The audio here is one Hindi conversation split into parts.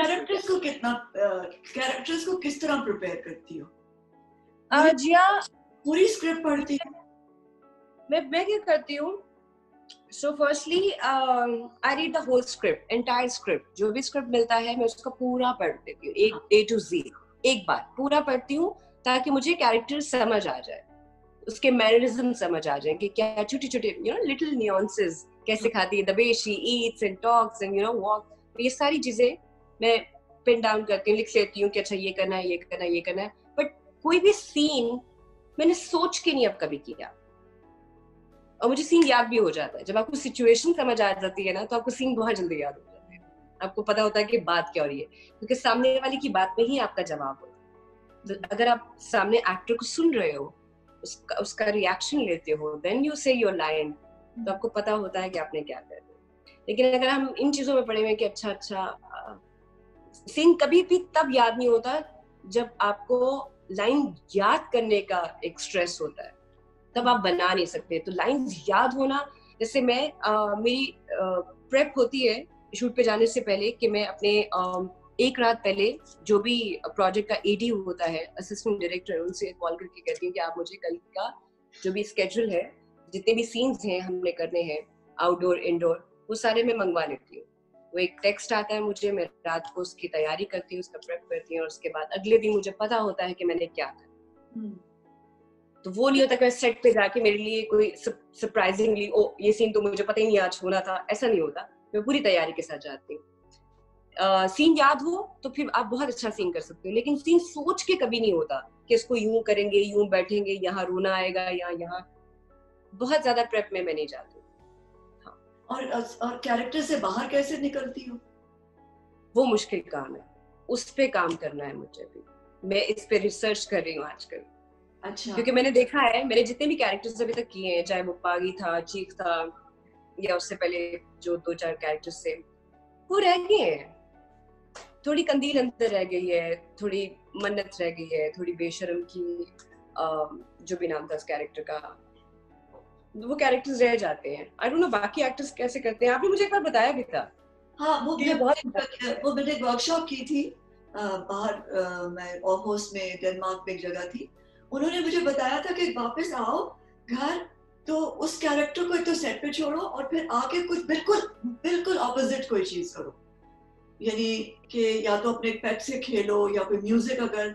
कैरेक्टर्स को किस तरह प्रिपेयर करती हो? जिया पूरी स्क्रिप्ट पढ़ती हो? मैं क्या करती हूँ, so firstly I read the whole script, entire script. जो भी स्क्रिप्ट मिलता है मैं उसका पूरा पढ़ देती हूँ, एक A to Z एक बार पूरा पढ़ती हूँ, ताकि मुझे कैरेक्टर समझ आ जाए, उसके मैनरिज्म समझ आ जाए कि क्या छोटे छोटे लिटिल न्यूएंसेस कैसे खाती है, the way she eats and talks and walk, ये सारी चीजें मैं पिन डाउन करती हूँ, लिख लेती हूँ कि अच्छा ये करना है, ये करना है, ये करना है. बट कोई भी सीन मैंने सोच के नहीं अब कभी किया, और मुझे सीन याद भी हो जाता है. जब आपको सिचुएशन समझ आ जाती है ना, तो आपको सीन बहुत जल्दी याद हो जाता है. आपको पता होता है कि बात क्या हो रही है, क्योंकि सामने वाले की बात में ही आपका जवाब होता है. तो अगर आप सामने एक्टर को सुन रहे हो, उसका रिएक्शन लेते हो, देन यू से योर लाइन, तो आपको पता होता है कि आपने क्या करना है. लेकिन अगर हम इन चीजों में पड़े हुए कि अच्छा सीन कभी भी तब याद नहीं होता जब आपको लाइन याद करने का एक स्ट्रेस होता है, तब आप बना नहीं सकते. तो लाइंस याद होना, जैसे मेरी प्रेप होती है शूट पे जाने से पहले कि मैं अपने एक रात पहले जो भी प्रोजेक्ट का एडी होता है, असिस्टेंट डायरेक्टर, उनसे कॉल करके कहती हूँ कि आप मुझे कल का जो भी स्केड्यूल है, जितने भी सीन्स हैं हमने करने हैं, आउटडोर इंडोर, वो सारे मैं मंगवा लेती हूँ. वो एक टेक्स्ट आता है मुझे, मैं रात को उसकी तैयारी करती हूँ, उसका प्रेप करती हूँ, और उसके बाद अगले दिन मुझे पता होता है कि मैंने क्या करना. तो वो नहीं होता कि मैं सेट पे जाके मेरे लिए कोई सरप्राइजिंगली ये सीन तो मुझे पता ही नहीं आज होना था, ऐसा नहीं होता. मैं पूरी तैयारी के साथ जाती हूँ. सीन याद हो तो फिर आप बहुत अच्छा सीन कर सकते हो, लेकिन सीन सोच के कभी नहीं होता कि इसको यूं करेंगे, यूं बैठेंगे, यहाँ रोना आएगा या यहाँ. बहुत ज्यादा प्रेप में मैं नहीं जाती. और कैरेक्टर से बाहर कैसे निकलती हो? वो मुश्किल काम है, उस पे काम करना है मुझे भी. मैं इस पे रिसर्च कर रही हूँ आजकल. अच्छा. क्योंकि मैंने देखा है, मैंने जितने भी कैरेक्टर्स अभी तक किए हैं, चाहे वो पागी था, चीफ था, या उससे पहले जो 2-4 कैरेक्टर्स थे, वो रह गए हैं. थोड़ी कंदील अंदर रह गई है, थोड़ी मन्नत रह गई है, थोड़ी बेशरम की जो भी नाम था उस कैरेक्टर का, वो कैरेक्टर्स रह जाते हैं. आई डोंट नो बाकी एक्टर्स कैसे करते हैं. आपने मुझे एक बार बताया भी था. हाँ, वो मैंने एक वर्कशॉप की थी बाहर, मैं ऑलमोस्ट में डेनमार्क में एक जगह थी. उन्होंने मुझे बताया था कि वापस आओ घर, तो उस कैरेक्टर को तो सेट पे छोड़ो और फिर आके कुछ बिल्कुल ऑपोजिट कोई चीज करो. यानी कि या तो अपने पेट से खेलो, या कोई म्यूजिक अगर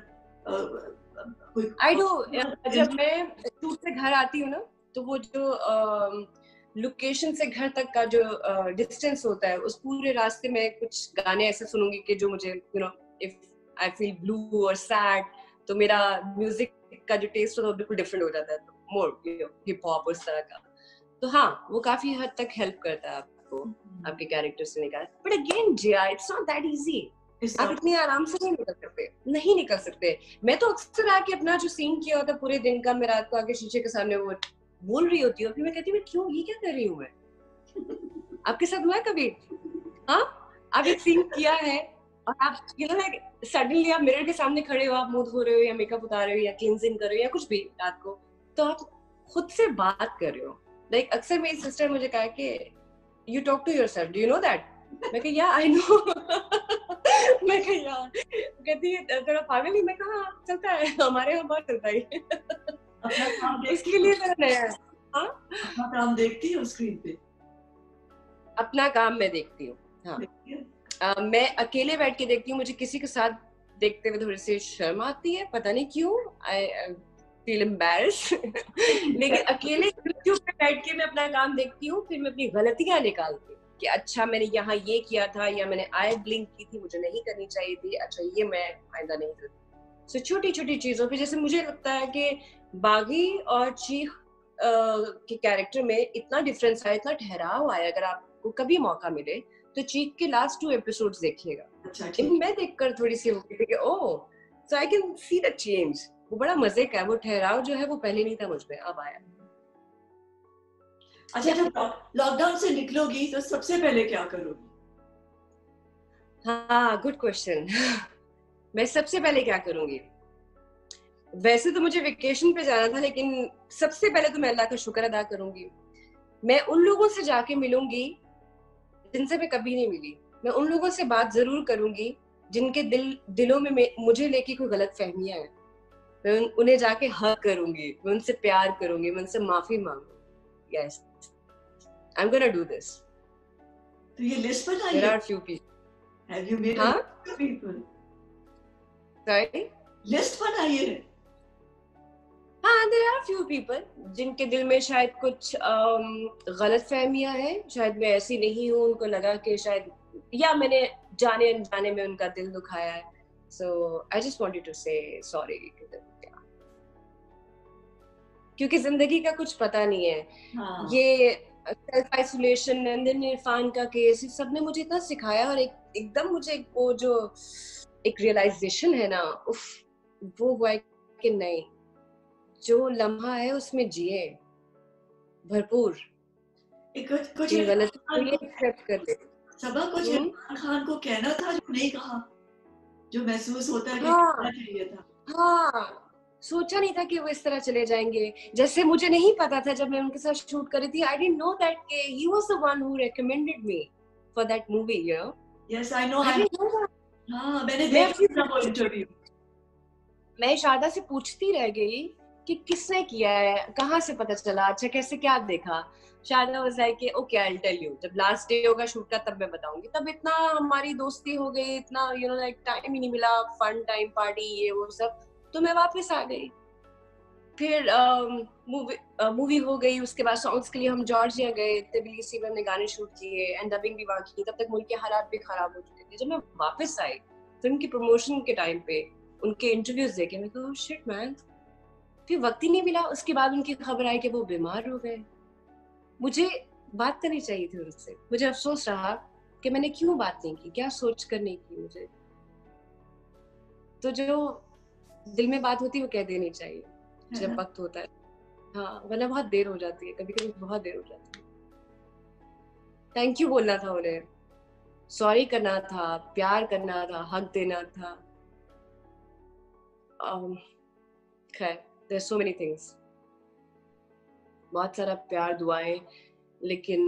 कोई. I do. जब मैं शूट से घर आती हूँ ना, तो वो जो लोकेशन से घर तक का जो डिस्टेंस होता है, उस पूरे रास्ते में कुछ गाने ऐसे सुनूंगी कि जो मुझे इफ आई फील ब्लू और सैड, तो मेरा म्यूजिक का जो टेस्ट होता है वो बिल्कुल डिफरेंट हो जाता है. तो मोर हिप हॉप उस तरह का. तो हाँ, वो काफी हद तक हेल्प करता है आपको आपके कैरेक्टर से निकाल. But again Jiya, it's not that easy. आप इतनी आराम से नहीं निकल सकते. मैं तो अक्सर आके अपना जो सीन किया होता पूरे दिन का, मैं रात को आके शीशे के सामने वो बोल रही होती हूँ, फिर मैं कहती हूँ क्यों, ये क्या कर रही हूँ मैं. आपके साथ हुआ है कभी? हाँ, आप एक सीन किया है और आप सडनली आप मिरर के सामने खड़े हो, आप मुंह धो रहे हो या मेकअप उतार रहे हो या क्लींजिंग कर रहे हो या कुछ भी रात को, तो आप खुद से बात कर रहे हो. लाइक अक्सर मेरी सिस्टर मुझे कहा कि you talk to yourself, do you know that. मैं कहा या आई नो. मैं कहा यार, कहती है तेरा पागल ही. मैं कहा चलता है, हमारे यहाँ बहुत चलता है. अपना काम इसके लिए नया है. हाँ, अपना काम देखती हो स्क्रीन पे? अपना काम मैं देखती हूँ. हाँ, मैं अकेले बैठ के देखती हूँ. मुझे किसी के साथ देखते हुए थोड़ी सी शर्म आती है, पता नहीं क्यों. I feel embarrassed. लेकिन अकेले यूट्यूब पे बैठ के मैं अपना काम देखती हूँ, फिर मैं अपनी गलतियां निकालती हूँ कि अच्छा मैंने यहाँ ये किया था, या मैंने आई ब्लिंक की थी, मुझे नहीं करनी चाहिए थी, अच्छा ये मैं आइंदा नहीं करती. सो छोटी छोटी चीजों पे, जैसे मुझे लगता है कि बागी और चीख के कैरेक्टर में इतना डिफरेंस आया, इतना ठहराव आया. अगर आपको कभी मौका मिले तो चीख के लास्ट 2 एपिसोड्स देखिएगा. अच्छा, मैं देखकर थोड़ी सी होगी कि oh, so I can see the change. वो बड़ा मजे का है. वो ठहराव जो है वो पहले नहीं था मुझ में, अब आया. अच्छा, जब लॉकडाउन से निकलोगी तो सबसे पहले क्या करोगी? हाँ, गुड क्वेश्चन. मैं सबसे पहले क्या करूंगी? वैसे तो मुझे वेकेशन पे जाना था, लेकिन सबसे पहले तो मैं अल्लाह का शुक्र अदा करूंगी. मैं उन लोगों से जाके मिलूंगी जिनसे मैं कभी नहीं मिली. मैं उन लोगों से बात जरूर करूंगी जिनके दिलों में मुझे लेके कोई गलत फहमियां है, मैं उन्हें जाके हक करूंगी, मैं उनसे प्यार करूंगी, मैं उनसे माफी मांगूंगी. Yes, I am gonna do this. तो ये लिस्ट बनाइए. There are few people. Have you made a हाँ, list of people? Sorry. List बनाइए. हाँ, देयर आर फ्यू पीपल जिनके दिल में शायद कुछ गलत फहमियां हैं, शायद मैं ऐसी नहीं हूँ, उनको लगा कि शायद, या मैंने जाने अनजाने में उनका दिल दुखाया है. So I just wanted to say sorry to them, क्योंकि जिंदगी का कुछ पता नहीं है. हाँ. ये self isolation and then Irfan का केस, इस सब ने मुझे इतना सिखाया, और एकदम मुझे वो जो एक रियलाइजेशन है ना, उफ, वो हुआ कि नहीं, जो लम्हा है उसमें जिए भरपूर. कुछ गलत एक्सेप्ट कर ले. सबा कुछ इरफान खान को कहना था जो नहीं कहा, जो महसूस होता है कि हाँ, कहना चाहिए था. हाँ, सोचा नहीं था कि वो इस तरह चले जाएंगे. जैसे मुझे नहीं पता था जब मैं उनके साथ शूट कर रही थी, I didn't know that he was the one who recommended me for that movie, you know. Yes, I know. हाँ, मैंने देखा वो इंटरव्यू. मैं शारदा से पूछती रह गई कि किसने किया है, कहाँ से पता चला, अच्छा कैसे, क्या देखा. Sharda was like okay, I will tell you, जब लास्ट डे होगा शूट का तब मैं बताऊंगी. तब इतना हमारी दोस्ती हो गई, इतना यू नो लाइक टाइम ही नहीं मिला, फन टाइम, पार्टी, ये वो सब. तो मैं वापस आ गई. फिर मूवी हो गई, उसके बाद सॉन्ग्स के लिए हम जॉर्जिया गए, तबिलिसी में हमने गाने शूट किए एंड डबिंग भी वहाँ की. तब तक मुल्क के हालात भी खराब हो चुके थे. जब मैं वापस आई फिल्म की प्रमोशन के टाइम पे, उनके इंटरव्यूज देखे, मैं कहा शिट मैन, फिर वक्त ही नहीं मिला. उसके बाद उनकी खबर आई कि वो बीमार हो गए. मुझे बात करनी चाहिए थी उनसे. मुझे अफसोस रहा कि मैंने क्यों बात नहीं की, क्या सोच कर नहीं की. मुझे तो जो दिल में बात होती है वो कह देनी चाहिए जब वक्त होता है. हाँ, वरना बहुत देर हो जाती है, कभी कभी बहुत देर हो जाती है. थैंक यू बोलना था उन्हें, सॉरी करना था, प्यार करना था, हक देना था. खैर, देयर सो मेनी थिंग्स, बहुत सारा प्यार, दुआएं, लेकिन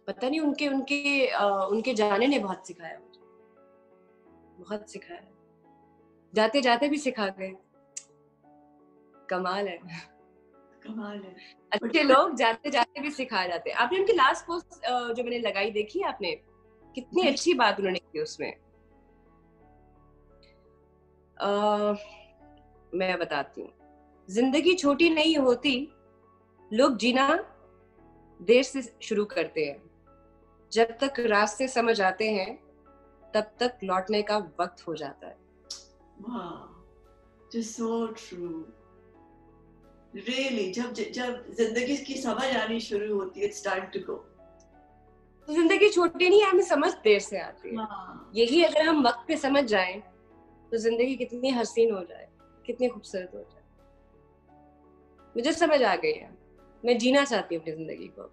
पता नहीं, उनके जाने ने बहुत सिखाया मुझे, बहुत सिखाया. जाते जाते भी सिखा गए. कमाल है, कमाल है. अच्छे लोग जाते जाते भी सिखा जाते हैं. आपने उनकी लास्ट पोस्ट जो मैंने लगाई देखी आपने, कितनी अच्छी बात उन्होंने की उसमें. मैं बताती हूँ, जिंदगी छोटी नहीं होती, लोग जीना देर से शुरू करते हैं. जब तक रास्ते समझ आते हैं तब तक लौटने का वक्त हो जाता है. Wow, just so true. Really, जब जिंदगी की समझ आनी शुरू होती है, it's time to go. तो जिंदगी छोटी नहीं है, हमें समझ देर से आती है. यही अगर हम वक्त पे समझ जाएं तो जिंदगी कितनी हसीन हो जाए, कितनी खूबसूरत हो जाए. मुझे समझ आ गई है, मैं जीना चाहती हूँ अपनी जिंदगी को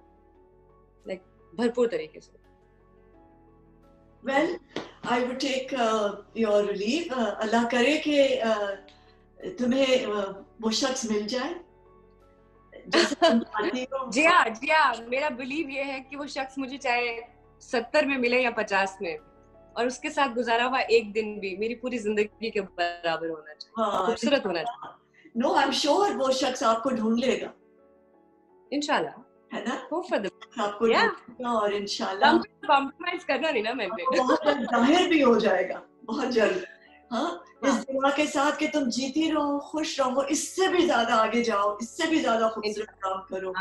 लाइक भरपूर तरीके से. Well, I would take your relief. अल्लाह करे कि तुम्हें वो शख्स मिल जाए जैसे तुम चाहती हो. जी हाँ, मेरा बिलीव ये है कि वो शख्स मुझे चाहे 70 में मिले या 50 में, और उसके साथ गुजारा हुआ एक दिन भी मेरी पूरी जिंदगी के बराबर होना चाहिए, खूबसूरत होना चाहिए. No, I'm sure वो शख्स आपको ढूंढ लेगा, इंशाल्लाह, है ना. hope for the आपको ढूंढेगा और इंशाल्लाह कॉम्प्रोमाइज करना नहीं ना मैंने. बहुत जल्द जाहिर भी हो जाएगा, बहुत जल्द. हाँ, इस दुआ के साथ कि तुम जीती रहो, खुश रहो, इससे भी ज्यादा आगे जाओ, इससे भी ज्यादा खूबसूरत काम करो.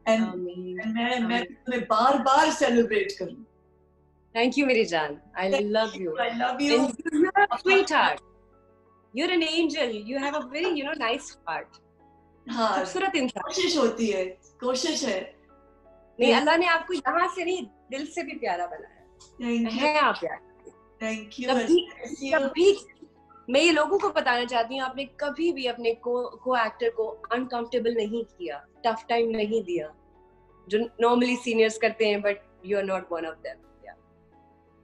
मैं तुम्हें बार-बार सेलिब्रेट करूं. Thank you, मेरी जान. I love you. I love you. You're a sweetheart. You're an angel. You have a very, nice heart. हाँ, खूबसूरत इंसान. कोशिश होती है, कोशिश है. नहीं, अल्लाह ने आपको यहाँ से नहीं, दिल से भी प्यारा बनाया है. आप प्यार. Thank you. कभी मैं ये लोगों को बताना चाहती हूँ, आपने कभी भी अपने को एक्टर को अनकंफर्टेबल नहीं किया, टफ टाइम नहीं दिया, जो नॉर्मली सीनियर्स करते हैं, but you are not one of them.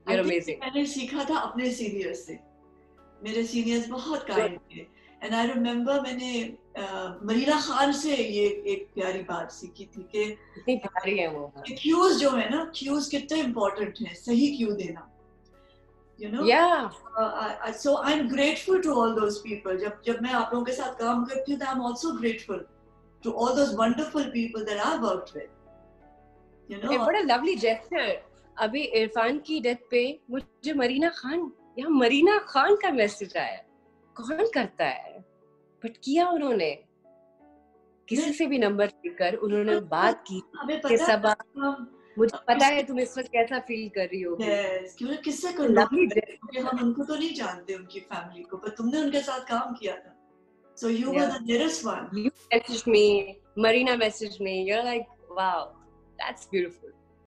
You're amazing. मैंने सीखा था अपने सीनियर्स से. मेरे सीनियर्स बहुत काइंड थे. And I remember मैंने मरीना खान से ये एक प्यारी बात सीखी थी कि कितनी प्यारी है वो. क्यूज जो है ना, क्यूज कितने इम्पोर्टेंट है, सही क्यू देना. you know. Yeah. So I'm grateful to all those people. जब मैं आप लोगों के साथ काम करती हूँ, I'm also grateful to all those wonderful people that I've worked with. You know. What a lovely gesture. अभी इरफान की डेथ पे मुझे मरीना खान का मैसेज आया. कौन करता है? बट किया उन्होंने. किसी से भी नंबर लेकर उन्होंने बात की. हमें पता है, मुझे पता है तुम इस वक्त कैसा फील कर रही हो. Yes, क्योंकि किससे क्योंकि हम उनको तो नहीं जानते, उनकी फैमिली को, पर तुमने उनके साथ काम किया था. So you were the nearest one. You messaged me, Marina messaged me. You're like, wow, that's beautiful.